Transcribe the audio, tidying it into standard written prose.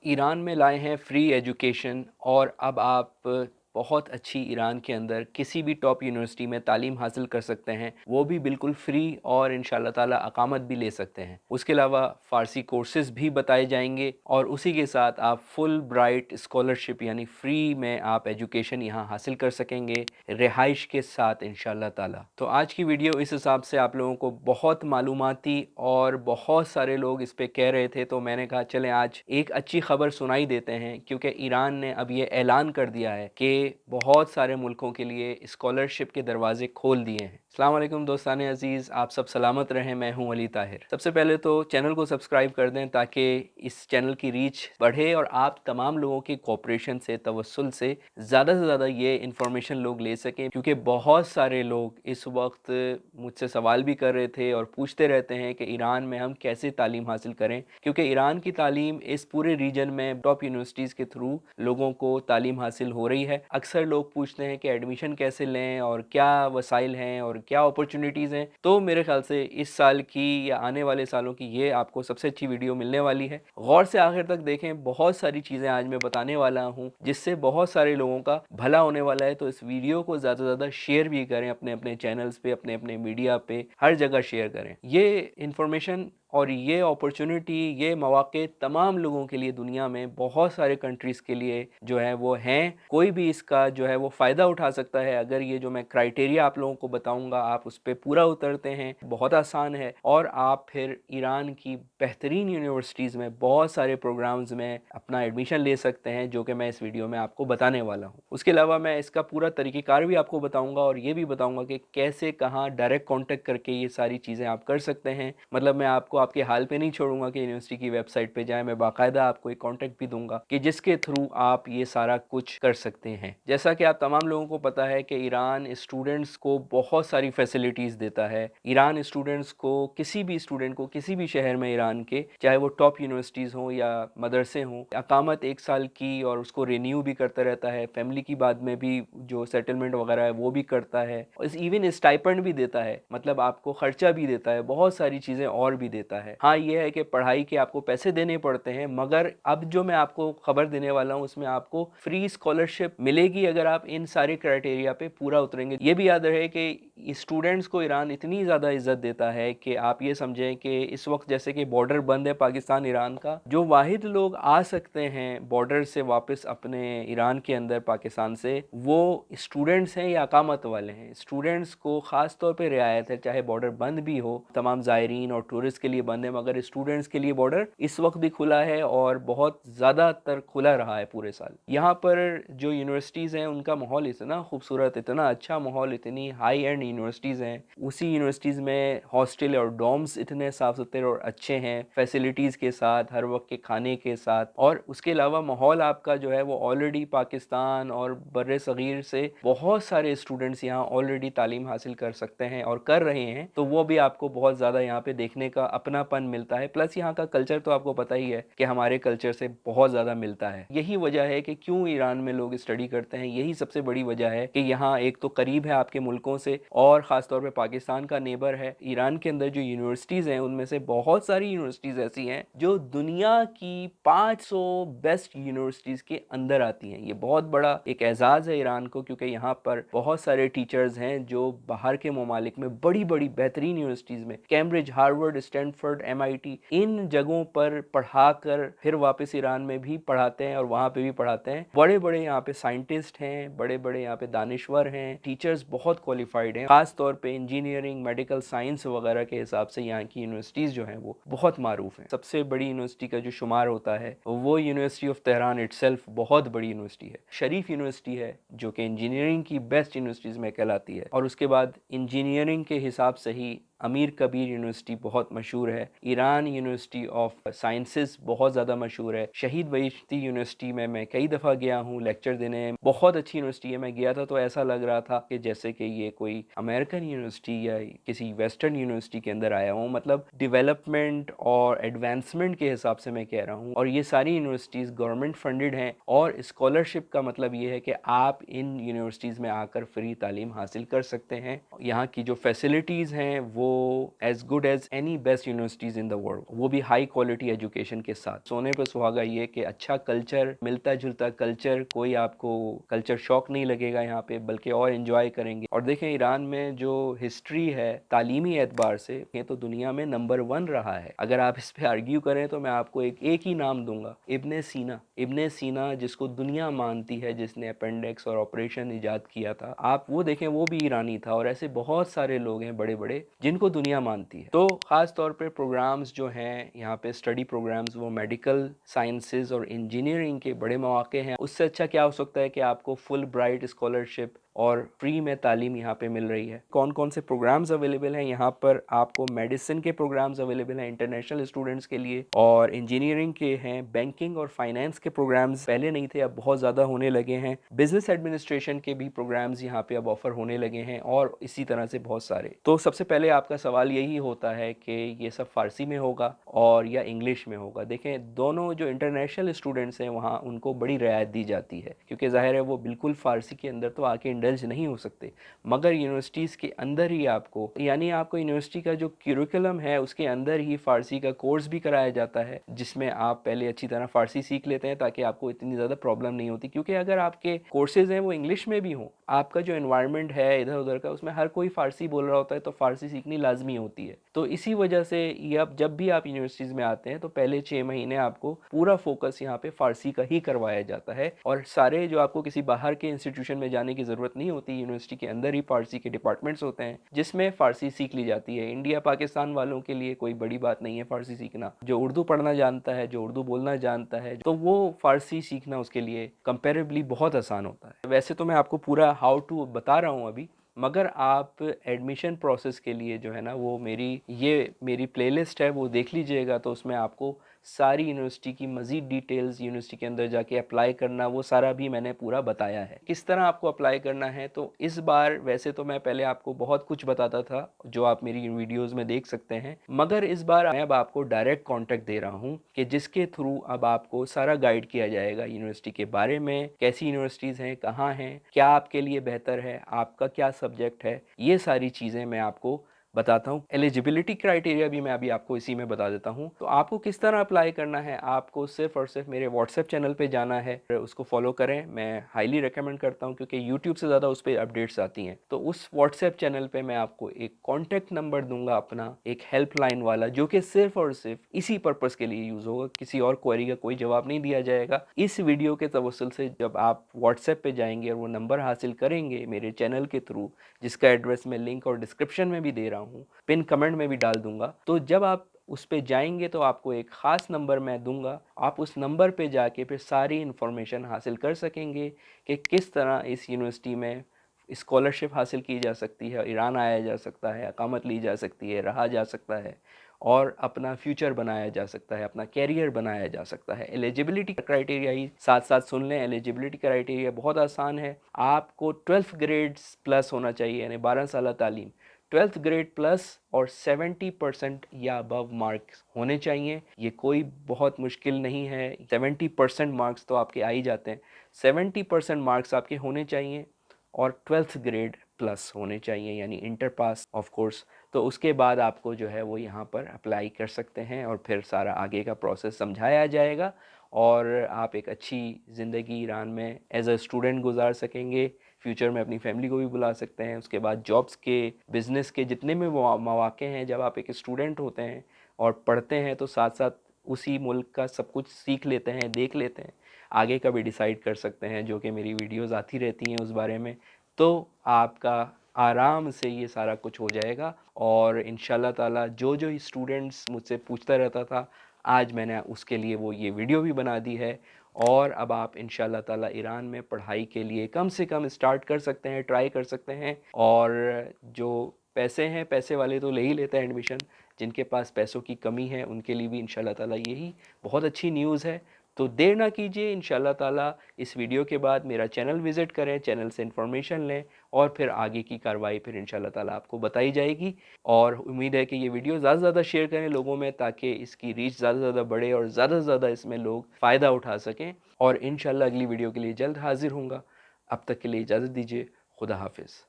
Iran में लाए हैं फ्री एजुकेशन और अब आप बहुत अच्छी ईरान के अंदर किसी भी टॉप यूनिवर्सिटी में तालीम हासिल कर सकते हैं, वो भी बिल्कुल फ्री और इंशाल्लाह ताला अकामत भी ले सकते हैं। उसके अलावा फ़ारसी कोर्सेज़ भी बताए जाएंगे और उसी के साथ आप फुल ब्राइट स्कॉलरशिप यानी फ्री में आप एजुकेशन यहाँ हासिल कर सकेंगे रिहाइश के साथ इंशाल्लाह ताला। तो आज की वीडियो इस हिसाब से आप लोगों को बहुत मालूमाती और बहुत सारे लोग इस पे कह रहे थे, तो मैंने कहा चलें आज एक अच्छी खबर सुनाई देते हैं, क्योंकि ईरान ने अब ये ऐलान कर दिया है कि बहुत सारे मुल्कों के लिए स्कॉलरशिप के दरवाजे खोल दिए हैं। अस्सलाम वालेकुम दोस्तान अजीज़, आप सब सलामत रहें। मैं हूं अली ताहिर। सबसे पहले तो चैनल को सब्सक्राइब कर दें ताकि इस चैनल की रीच बढ़े और आप तमाम लोगों के कोऑपरेशन से, तवस्सुल से ज़्यादा ये इन्फॉर्मेशन लोग ले सकें, क्योंकि बहुत सारे लोग इस वक्त मुझसे सवाल भी कर रहे थे और पूछते रहते हैं कि ईरान में हम कैसे तालीम हासिल करें, क्योंकि ईरान की तालीम इस पूरे रीजन में टॉप यूनिवर्सिटीज़ के थ्रू लोगों को तालीम हासिल हो रही है। अक्सर लोग पूछते हैं कि एडमिशन कैसे लें और क्या वसाइल हैं और क्या अपॉर्चुनिटीज़ हैं। तो मेरे ख्याल से इस साल की या आने वाले सालों की ये आपको सबसे अच्छी वीडियो मिलने वाली है। गौर से आखिर तक देखें, बहुत सारी चीज़ें आज मैं बताने वाला हूँ जिससे बहुत सारे लोगों का भला होने वाला है। तो इस वीडियो को ज़्यादा से ज़्यादा शेयर भी करें, अपने अपने चैनल्स पे, अपने अपने मीडिया पे, हर जगह शेयर करें। ये इन्फॉर्मेशन और ये अपॉर्चुनिटी, ये मौके तमाम लोगों के लिए दुनिया में बहुत सारे कंट्रीज़ के लिए जो है वो हैं। कोई भी इसका जो है वो फ़ायदा उठा सकता है अगर ये जो मैं क्राइटेरिया आप लोगों को बताऊंगा आप उस पर पूरा उतरते हैं। बहुत आसान है और आप फिर ईरान की बेहतरीन यूनिवर्सिटीज़ में बहुत सारे प्रोग्राम्स में अपना एडमिशन ले सकते हैं, जो कि मैं इस वीडियो में आपको बताने वाला हूँ। उसके अलावा मैं इसका पूरा तरीक़ेकार भी आपको बताऊँगा और ये भी बताऊँगा कि कैसे, कहाँ डायरेक्ट कॉन्टेक्ट करके ये सारी चीज़ें आप कर सकते हैं। मतलब मैं आपको आपके हाल पे नहीं छोड़ूंगा कि यूनिवर्सिटी की वेबसाइट पे जाएं, मैं बाकायदा आपको एक कॉन्टैक्ट भी दूंगा कि जिसके थ्रू आप ये सारा कुछ कर सकते हैं। जैसा कि आप तमाम लोगों को पता है कि ईरान स्टूडेंट्स को बहुत सारी फैसिलिटीज़ देता है। ईरान स्टूडेंट्स को, किसी भी स्टूडेंट को किसी भी शहर में ईरान के, चाहे वो टॉप यूनिवर्सिटीज़ हों या मदरसे हों, अकामत 1 साल की और उसको रिन्यू भी करता रहता है। फैमिली की बाद में भी जो सेटलमेंट वगैरह है वो भी करता है। इवन स्टाइपेंड भी देता है, मतलब आपको खर्चा भी देता है, बहुत सारी चीज़ें और भी देता है। हाँ, ये है कि पढ़ाई के आपको पैसे देने पड़ते हैं, मगर अब जो मैं आपको खबर देने वाला हूँ उसमें आपको फ्री स्कॉलरशिप मिलेगी अगर आप इन सारे क्राइटेरिया पे पूरा उतरेंगे। ये भी याद रहे कि स्टूडेंट्स को ईरान इतनी ज़्यादा इज्जत देता है कि आप ये समझें कि इस वक्त जैसे कि बॉर्डर बंद है पाकिस्तान ईरान का, जो वाहिद लोग आ सकते हैं बॉर्डर से वापस अपने ईरान के अंदर पाकिस्तान से, वो स्टूडेंट्स हैं या अकामत वाले हैं। स्टूडेंट्स को ख़ास तौर पर रियायत है, चाहे बॉर्डर बंद भी हो, तमाम ज़ायरीन और टूरिस्ट के लिए बंद है, मगर स्टूडेंट्स के लिए बॉर्डर इस वक्त भी खुला है और बहुत ज़्यादातर खुला रहा है पूरे साल। यहाँ पर जो यूनिवर्सिटीज़ हैं उनका माहौल इतना खूबसूरत, इतना अच्छा माहौल, इतनी हाई एंड यूनिवर्सिटीज़ हैं। उसी यूनिवर्सिटीज़ में हॉस्टल और डॉम्स इतने साफ़ सुथरे और अच्छे हैं, फैसिलिटीज़ के साथ, हर वक्त के खाने के साथ। और उसके अलावा माहौल आपका जो है वो ऑलरेडी पाकिस्तान और बर्रे सग़ीर से बहुत सारे स्टूडेंट्स यहाँ ऑलरेडी तालीम हासिल कर सकते हैं और कर रहे हैं, तो वो भी आपको बहुत ज़्यादा यहाँ पे देखने का अपनापन मिलता है। प्लस यहाँ का कल्चर तो आपको पता ही है कि हमारे कल्चर से बहुत ज़्यादा मिलता है। यही वजह है कि क्यों ईरान में लोग स्टडी करते हैं, यही सबसे बड़ी वजह है कि यहाँ एक तो करीब है आपके मुल्कों से और ख़ासतौर पर पाकिस्तान का नेबर है। ईरान के अंदर जो यूनिवर्सिटीज़ हैं उनमें से बहुत सारी यूनिवर्सिटीज़ ऐसी हैं जो दुनिया की 500 बेस्ट यूनिवर्सिटीज़ के अंदर आती हैं। ये बहुत बड़ा एक एजाज़ है ईरान को, क्योंकि यहाँ पर बहुत सारे टीचर्स हैं जो बाहर के ममालिक में बड़ी बड़ी बेहतरीन यूनिवर्सिटीज़ में, कैम्ब्रिज, हार्वर्ड, स्टैनफोर्ड, MIT, इन जगहों पर पढ़ा कर फिर वापस ईरान में भी पढ़ाते हैं और वहाँ पे भी पढ़ाते हैं। बड़े बड़े यहाँ पे साइंटिस्ट हैं, बड़े बड़े यहाँ पे दानिश्वर हैं, टीचर्स बहुत क्वालिफाइड हैं। खास तौर पे इंजीनियरिंग, मेडिकल साइंस वगैरह के हिसाब से यहाँ की यूनिवर्सिटीज़ जो हैं वो बहुत मारूफ हैं। सबसे बड़ी यूनिवर्सिटी का जो शुमार होता है वो यूनिवर्सिटी ऑफ तेहरान इटसेल्फ बहुत बड़ी यूनिवर्सिटी है, शरीफ यूनिवर्सिटी है, जो कि इंजीनियरिंग की बेस्ट यूनिवर्सिटीज़ में कहलाती है। और उसके बाद इंजीनियरिंग के हिसाब से ही अमीर कबीर यूनिवर्सिटी बहुत मशहूर है, ईरान यूनिवर्सिटी ऑफ साइंसेस बहुत ज़्यादा मशहूर है, शहीद बहिश्ती यूनिवर्सिटी में मैं कई दफ़ा गया हूँ लेक्चर देने, बहुत अच्छी यूनिवर्सिटी है। मैं गया था तो ऐसा लग रहा था कि जैसे कि ये कोई अमेरिकन यूनिवर्सिटी या किसी वेस्टर्न यूनिवर्सिटी के अंदर आया हूँ, मतलब डेवलपमेंट और एडवांसमेंट के हिसाब से मैं कह रहा हूँ। और ये सारी यूनिवर्सिटीज़ गवर्नमेंट फंडेड हैं और स्कॉलरशिप का मतलब ये है कि आप इन यूनिवर्सिटीज़ में आकर फ्री तालीम हासिल कर सकते हैं। यहाँ की जो फैसिलिटीज़ हैं वो as good as any best universities in the world, वो भी हाई क्वालिटी एजुकेशन के साथ। सोने पे सुहागा ये कि अच्छा कल्चर, मिलता जुलता कल्चर, कोई आपको कल्चर शॉक नहीं लगेगा यहाँ पे, बल्कि और इन्जॉय करेंगे। और देखें ईरान में जो हिस्ट्री है तालीमी एतबार से, ये तो दुनिया में नंबर 1 रहा है। अगर आप इस पे आर्ग्यू करें तो मैं आपको एक ही नाम दूंगा, इब्ने सीना। इब्ने सीना जिसको दुनिया मानती है, जिसने अपेंडिक्स और ऑपरेशन इजाद किया था, आप वो देखें, वो भी ईरानी था। और ऐसे बहुत सारे लोग हैं बड़े बड़े जिनको दुनिया मानती है। तो ख़ास तौर पे प्रोग्राम्स जो हैं यहाँ पे, स्टडी प्रोग्राम्स, वो मेडिकल साइंसेज और इंजीनियरिंग के बड़े मौके हैं। उससे अच्छा क्या हो सकता है कि आपको फुल ब्राइट स्कॉलरशिप और फ्री में तालीम यहाँ पे मिल रही है। कौन कौन से प्रोग्राम्स अवेलेबल हैं यहाँ पर? आपको मेडिसिन के प्रोग्राम्स अवेलेबल हैं इंटरनेशनल स्टूडेंट्स के लिए, और इंजीनियरिंग के हैं, बैंकिंग और फाइनेंस के प्रोग्राम्स पहले नहीं थे, अब बहुत ज़्यादा होने लगे हैं। बिजनेस एडमिनिस्ट्रेशन के भी प्रोग्राम्स यहाँ पे अब ऑफर होने लगे हैं, और इसी तरह से बहुत सारे। तो सबसे पहले आपका सवाल यही होता है कि ये सब फारसी में होगा और या इंग्लिश में होगा। देखें, दोनों जो इंटरनेशनल स्टूडेंट्स हैं वहाँ उनको बड़ी रियायत दी जाती है, क्योंकि ज़ाहिर है वो बिल्कुल फ़ारसी के अंदर तो आके इंडल्ज नहीं हो सकते। मगर यूनिवर्सिटीज़ के अंदर ही आपको, यानी आपको यूनिवर्सिटी का जो करिकुलम है उसके अंदर ही फ़ारसी का कोर्स भी कराया जाता है, जिसमें आप पहले अच्छी तरह फ़ारसी सीख लेते हैं ताकि आपको इतनी ज़्यादा प्रॉब्लम नहीं होती। क्योंकि अगर आपके कोर्सेज़ हैं वो इंग्लिश में भी हों, आपका जो एनवायरनमेंट है इधर उधर का, उसमें हर कोई फ़ारसी बोल रहा होता है, तो फ़ारसी सीखनी लाजमी होती है। तो इसी वजह से ये, अब जब भी आप यूनिवर्सिटीज़ में आते हैं तो पहले 6 महीने आपको पूरा फोकस यहाँ पे फ़ारसी का ही करवाया जाता है। और सारे जो, आपको किसी बाहर के इंस्टीट्यूशन में जाने की ज़रूरत नहीं होती, यूनिवर्सिटी के अंदर ही फ़ारसी के डिपार्टमेंट्स होते हैं जिसमें फ़ारसी सीख ली जाती है। इंडिया पाकिस्तान वालों के लिए कोई बड़ी बात नहीं है फ़ारसी सीखना। जो उर्दू पढ़ना जानता है, जो उर्दू बोलना जानता है, तो वो फ़ारसी सीखना उसके लिए कंपेरेबली बहुत आसान होता है। वैसे तो मैं आपको पूरा हाउ टू बता रहा हूँ अभी, मगर आप एडमिशन प्रोसेस के लिए जो है ना, वो मेरी प्लेलिस्ट है, वो देख लीजिएगा। तो उसमें आपको सारी यूनिवर्सिटी की मज़ीद डिटेल्स, यूनिवर्सिटी के अंदर जाके अप्लाई करना, वो सारा भी मैंने पूरा बताया है किस तरह आपको अप्लाई करना है। तो इस बार वैसे तो मैं पहले आपको बहुत कुछ बताता था जो आप मेरी वीडियोज़ में देख सकते हैं, मगर इस बार मैं अब आपको डायरेक्ट कॉन्टेक्ट दे रहा हूँ कि जिसके थ्रू अब आपको सारा गाइड किया जाएगा यूनिवर्सिटी के बारे में, कैसी यूनिवर्सिटीज़ हैं, कहाँ हैं, क्या आपके लिए बेहतर है, आपका क्या सब्जेक्ट है, ये सारी चीज़ें मैं आपको बताता हूँ। एलिजिबिलिटी क्राइटेरिया भी मैं अभी आपको इसी में बता देता हूँ। तो आपको किस तरह अप्लाई करना है, आपको सिर्फ और सिर्फ मेरे व्हाट्सएप चैनल पे जाना है, उसको फॉलो करें। मैं हाईली रिकमेंड करता हूँ, क्योंकि यूट्यूब से ज़्यादा उस पर अपडेट्स आती हैं। तो उस व्हाट्सएप चैनल पे मैं आपको एक कॉन्टैक्ट नंबर दूंगा अपना, एक हेल्पलाइन वाला, जो कि सिर्फ और सिर्फ इसी पर्पज़ के लिए यूज़ होगा। किसी और क्वेरी का कोई जवाब नहीं दिया जाएगा। इस वीडियो के तवस्सुल से जब आप व्हाट्सएप पे जाएंगे और वो नंबर हासिल करेंगे मेरे चैनल के थ्रू, जिसका एड्रेस मैं लिंक और डिस्क्रिप्शन में भी दे रहा हूँ, पिन कमेंट में भी डाल दूंगा, तो जब आप उस पे जाएंगे तो आपको एक ख़ास नंबर मैं दूंगा। आप उस नंबर पे जाके फिर सारी इन्फॉर्मेशन हासिल कर सकेंगे कि किस तरह इस यूनिवर्सिटी में स्कॉलरशिप हासिल की जा सकती है, ईरान आया जा सकता है, अकामत ली जा सकती है, रहा जा सकता है, और अपना फ्यूचर बनाया जा सकता है, अपना कैरियर बनाया जा सकता है। एलिजिबिलिटी क्राइटेरिया ही साथ साथ सुन लें। एलिजिबिलिटी क्राइटेरिया बहुत आसान है। आपको 12th ग्रेड्स प्लस होना चाहिए, यानी 12 साल तालीम, 12th ग्रेड प्लस और 70% या अबव मार्क्स होने चाहिए। ये कोई बहुत मुश्किल नहीं है, 70% मार्क्स तो आपके आ ही जाते हैं। 70% मार्क्स आपके होने चाहिए और 12th ग्रेड प्लस होने चाहिए, यानी इंटर पास ऑफ कोर्स। तो उसके बाद आपको जो है वो यहाँ पर अप्लाई कर सकते हैं, और फिर सारा आगे का प्रोसेस समझाया जाएगा, और आप एक अच्छी ज़िंदगी ईरान में एज अ स्टूडेंट गुजार सकेंगे। फ्यूचर में अपनी फैमिली को भी बुला सकते हैं। उसके बाद जॉब्स के, बिज़नेस के जितने भी मौके हैं, जब आप एक स्टूडेंट होते हैं और पढ़ते हैं, तो साथ साथ उसी मुल्क का सब कुछ सीख लेते हैं, देख लेते हैं, आगे का भी डिसाइड कर सकते हैं, जो कि मेरी वीडियोज़ आती रहती हैं उस बारे में। तो आपका आराम से ये सारा कुछ हो जाएगा। और इंशाल्लाह ताला जो जो स्टूडेंट्स मुझसे पूछता रहता था, आज मैंने उसके लिए वो ये वीडियो भी बना दी है। और अब आप इंशाल्लाह ताला ईरान में पढ़ाई के लिए कम से कम स्टार्ट कर सकते हैं, ट्राई कर सकते हैं। और जो पैसे हैं, पैसे वाले तो ले ही लेते हैं एडमिशन, जिनके पास पैसों की कमी है उनके लिए भी इंशाल्लाह ताला यही बहुत अच्छी न्यूज़ है। तो देर ना कीजिए, इंशाल्लाह ताला इस वीडियो के बाद मेरा चैनल विज़िट करें, चैनल से इन्फॉर्मेशन लें, और फिर आगे की कार्रवाई फिर इंशाल्लाह ताला आपको बताई जाएगी। और उम्मीद है कि ये वीडियो ज़्यादा से ज़्यादा शेयर करें लोगों में, ताकि इसकी रीच ज़्यादा से ज़्यादा बढ़े और ज़्यादा से ज़्यादा इसमें लोग फ़ायदा उठा सकें। और इंशाल्लाह अगली वीडियो के लिए जल्द हाजिर होऊंगा। अब तक के लिए इजाज़त दीजिए। खुदा हाफिज़।